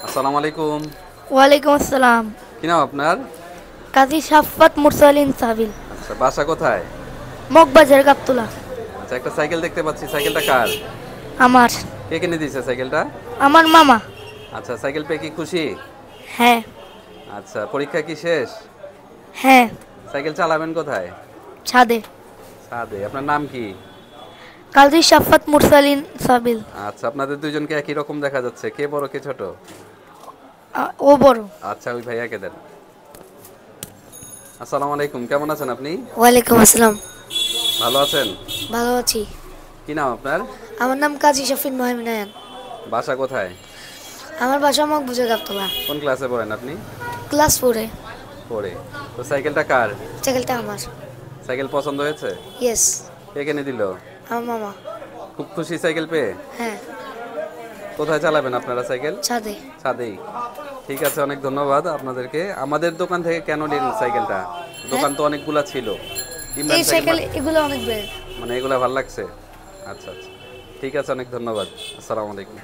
আসসালামু আলাইকুম। ওয়ালাইকুম আসসালাম। কি নাম আপনার? কাজী সাফাত মুরসালিন সাবিল। আচ্ছা, বাসা কোথায়? মগবাজার গাবতুলা। আচ্ছা, একটা সাইকেল দেখতে পাচ্ছি, সাইকেলটা কার? আমার। কে কিনে দিয়েছে সাইকেলটা? আমার মামা। আচ্ছা, সাইকেল পেয়ে কি খুশি? হ্যাঁ। আচ্ছা, পরীক্ষা কি শেষ? হ্যাঁ। সাইকেল চালাবেন কোথায়? ছাদে। ছাদে। আপনার নাম কি? কাজী সাফাত মুরসালিন সাবিল। আচ্ছা, আপনাদের দুইজনকে একই রকম দেখা যাচ্ছে, কে বড় কে ছোট? ও বড়। আচ্ছা, ওই ভাইয়াকে দেন। আসসালামু আলাইকুম, কেমন আছেন আপনি? ওয়ালাইকুম আসসালাম। ভালো আছেন? ভালো আছি। কি নাম আপনার? আমার নাম কাজী শফিন মহিমিনায়ন। বাসা কোথায়? আমার বাসা মগবাজার গাবতুলা। কোন ক্লাসে পড়েন আপনি? ক্লাস 4-এ। পড়ে। তো সাইকেলটা কার? সাইকেলটা আমার। সাইকেল পছন্দ হয়েছে? ইয়েস। কে কিনে দিল? আমার মামা। খুব খুশি সাইকেল পেয়ে? হ্যাঁ। কোথায় চালাবেন আপনারা সাইকেল? ছাদে। ছাদেই। ঠিক আছে, অনেক ধন্যবাদ আপনাদেরকে। আমাদের দোকান থেকে কেন নিলেন সাইকেলটা? হ্যাঁ, দোকান তো অনেকগুলা ছিল। এই ইমরান সাইকেল সাইকেল এগুলো অনেক ব্র্যান্ড। মানে এগুলা ভালো লাগছে? আচ্ছা আচ্ছা, ঠিক আছে, অনেক ধন্যবাদ। আসসালামু আলাইকুম।